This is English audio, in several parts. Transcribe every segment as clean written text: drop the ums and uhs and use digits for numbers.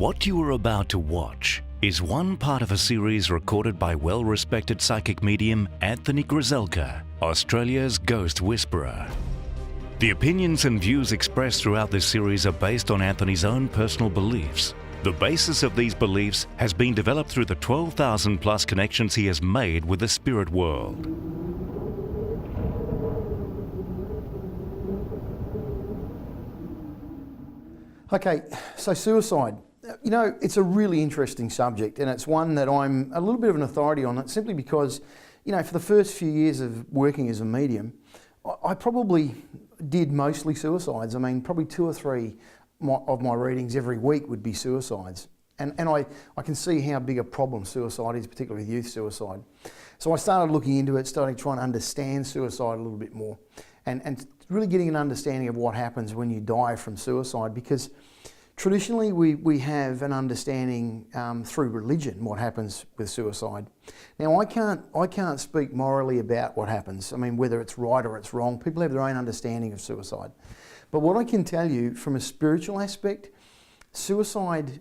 What you are about to watch is one part of a series recorded by well-respected psychic medium Anthony Grzelka, Australia's Ghost Whisperer. The opinions and views expressed throughout this series are based on Anthony's own personal beliefs. The basis of these beliefs has been developed through the 12,000 plus connections he has made with the spirit world. Okay, so suicide. You know, it's a really interesting subject, and it's one that I'm a little bit of an authority on, simply because, you know, for the first few years of working as a medium, I probably did mostly suicides. I mean, probably 2 or 3 of my readings every week would be suicides. And I can see how big a problem suicide is, particularly youth suicide. So I started looking into it, starting trying to understand suicide a little bit more, and really getting an understanding of what happens when you die from suicide, because traditionally we have an understanding through religion what happens with suicide. Now I can't speak morally about what happens. I mean, whether it's right or it's wrong. People have their own understanding of suicide. But what I can tell you from a spiritual aspect, suicide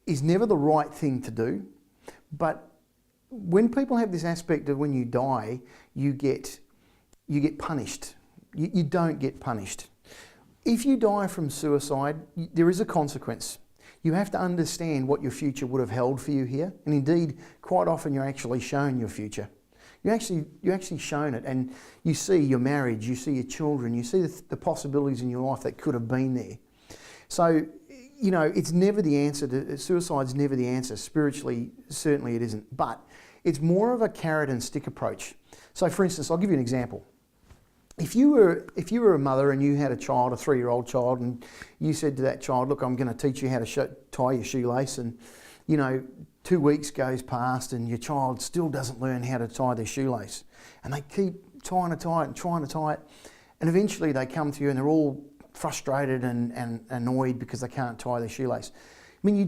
is never the right thing to do. But when people have this aspect of when you die, you get punished. You don't get punished. If you die from suicide, there is a consequence. You have to understand what your future would have held for you here. And indeed, quite often you're actually shown your future. You're actually shown it, and you see your marriage, you see your children, you see the possibilities in your life that could have been there. So, you know, it's never the answer. Suicide's never the answer. Spiritually, certainly it isn't. But it's more of a carrot and stick approach. So for instance, I'll give you an example. If you were a mother and you had a child, a 3-year-old child, and you said to that child, look, I'm going to teach you how to tie your shoelace, and, you know, 2 weeks goes past and your child still doesn't learn how to tie their shoelace, and they keep trying to tie it, and eventually they come to you and they're all frustrated and annoyed because they can't tie their shoelace. I mean, you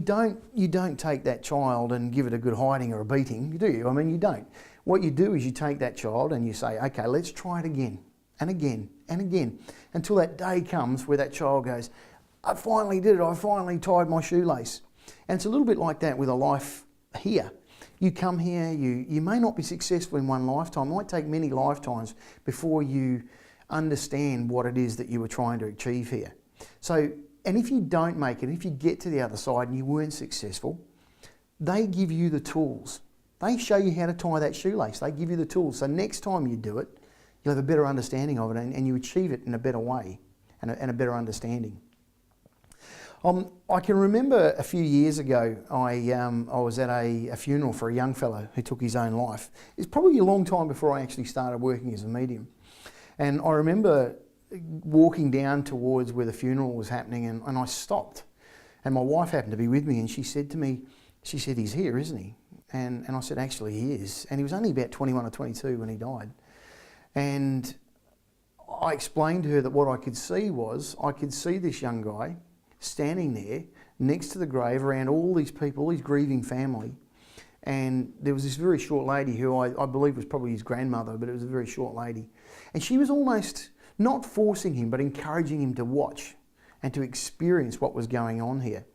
don't take that child and give it a good hiding or a beating, do you? I mean, you don't. What you do is you take that child and you say, okay, let's try it again. And again, and again, until that day comes where that child goes, I finally did it, I finally tied my shoelace. And it's a little bit like that with a life here. You come here, you may not be successful in one lifetime. It might take many lifetimes before you understand what it is that you were trying to achieve here. So, and if you don't make it, if you get to the other side and you weren't successful, they give you the tools. They show you how to tie that shoelace. They give you the tools. So next time you do it, you'll have a better understanding of it, and you achieve it in a better way and a better understanding. I can remember a few years ago, I was at a funeral for a young fellow who took his own life. It's probably a long time before I actually started working as a medium. And I remember walking down towards where the funeral was happening, and I stopped. And my wife happened to be with me, and she said to me, she said, he's here, isn't he? And I said, actually he is. And he was only about 21 or 22 when he died. And I explained to her that what I could see was, I could see this young guy standing there next to the grave around all these people, all his grieving family. And there was this very short lady who I believe was probably his grandmother, but it was a very short lady. And she was almost not forcing him, but encouraging him to watch and to experience what was going on here.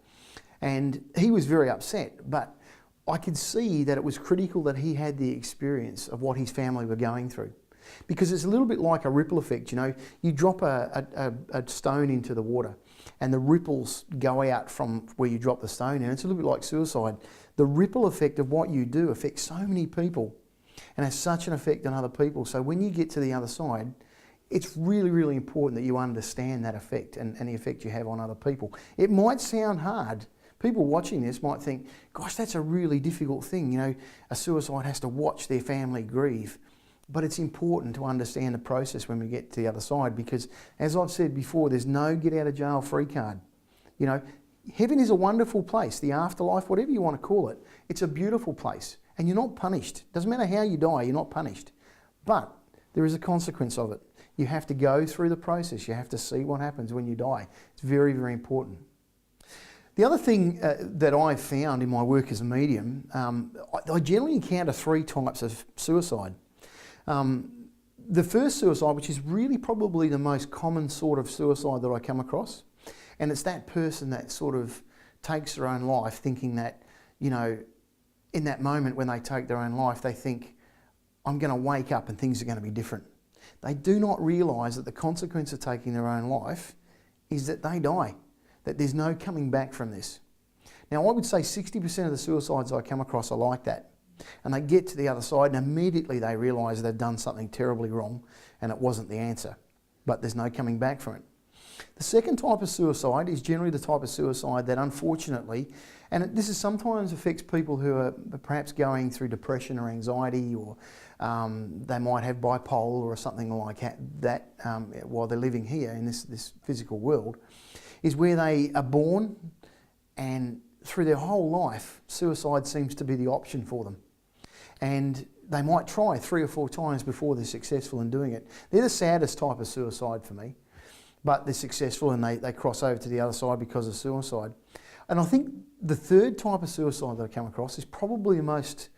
And he was very upset, but I could see that it was critical that he had the experience of what his family were going through. Because it's a little bit like a ripple effect, you know. You drop a stone into the water and the ripples go out from where you drop the stone in. It's a little bit like suicide. The ripple effect of what you do affects so many people and has such an effect on other people. So when you get to the other side, it's really, really important that you understand that effect and the effect you have on other people. It might sound hard. People watching this might think, gosh, that's a really difficult thing. You know, a suicide has to watch their family grieve. But it's important to understand the process when we get to the other side, because as I've said before, there's no get out of jail free card. You know, heaven is a wonderful place, the afterlife, whatever you want to call it. It's a beautiful place and you're not punished. Doesn't matter how you die, you're not punished. But there is a consequence of it. You have to go through the process. You have to see what happens when you die. It's very, very important. The other thing that I've found in my work as a medium, I generally encounter 3 types of suicide. The first suicide, which is really probably the most common sort of suicide that I come across, and it's that person that sort of takes their own life thinking that, you know, in that moment when they take their own life, they think, I'm going to wake up and things are going to be different. They do not realise that the consequence of taking their own life is that they die, that there's no coming back from this. Now, I would say 60% of the suicides I come across are like that. And they get to the other side and immediately they realise they've done something terribly wrong and it wasn't the answer. But there's no coming back from it. The second type of suicide is generally the type of suicide that unfortunately, and this is sometimes affects people who are perhaps going through depression or anxiety, or they might have bipolar or something like that while they're living here in this physical world, is where they are born and through their whole life, suicide seems to be the option for them. And they might try 3 or 4 times before they're successful in doing it. They're the saddest type of suicide for me, but they're successful and they cross over to the other side because of suicide. And I think the third type of suicide that I come across is probably the most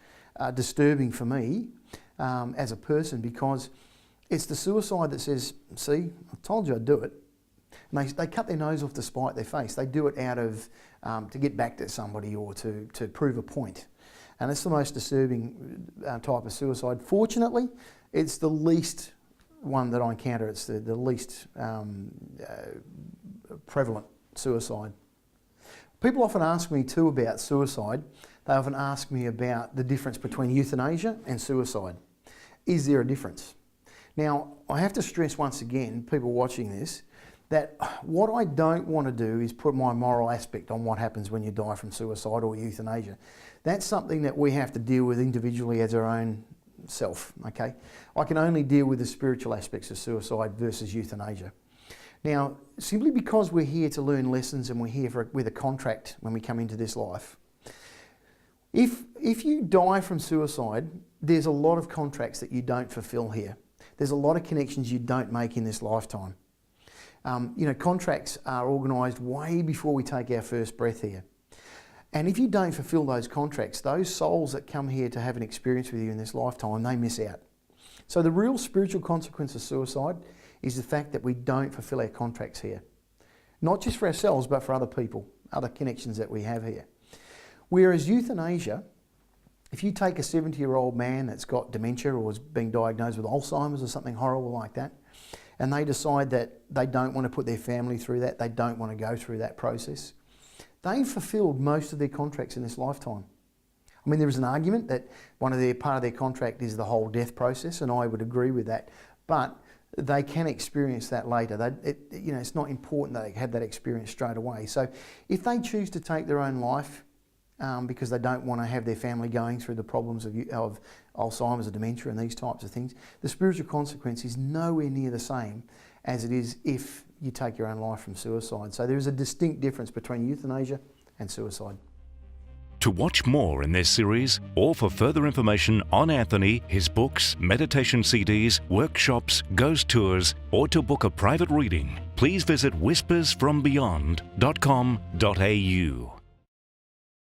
disturbing for me as a person, because it's the suicide that says, see, I told you I'd do it. And they cut their nose off to spite their face. They do it out of, to get back to somebody or to prove a point. And it's the most disturbing type of suicide. Fortunately, it's the least one that I encounter. It's the least prevalent suicide. People often ask me too about suicide. They often ask me about the difference between euthanasia and suicide. Is there a difference? Now, I have to stress once again, people watching this, that what I don't want to do is put my moral aspect on what happens when you die from suicide or euthanasia. That's something that we have to deal with individually as our own self, okay? I can only deal with the spiritual aspects of suicide versus euthanasia. Now, simply because we're here to learn lessons and we're here with a contract when we come into this life, if you die from suicide, there's a lot of contracts that you don't fulfill here. There's a lot of connections you don't make in this lifetime. You know, contracts are organised way before we take our first breath here. And if you don't fulfil those contracts, those souls that come here to have an experience with you in this lifetime, they miss out. So the real spiritual consequence of suicide is the fact that we don't fulfil our contracts here. Not just for ourselves, but for other people, other connections that we have here. Whereas euthanasia, if you take a 70-year-old man that's got dementia or is being diagnosed with Alzheimer's or something horrible like that, and they decide that they don't want to put their family through that, they don't want to go through that process, they've fulfilled most of their contracts in this lifetime. I mean, there is an argument that part of their contract is the whole death process, and I would agree with that, but they can experience that later. You know, it's not important that they have that experience straight away. So if they choose to take their own life because they don't want to have their family going through the problems of Alzheimer's or dementia and these types of things, the spiritual consequence is nowhere near the same as it is if you take your own life from suicide. So there is a distinct difference between euthanasia and suicide. To watch more in this series, or for further information on Anthony, his books, meditation CDs, workshops, ghost tours, or to book a private reading, please visit whispersfrombeyond.com.au.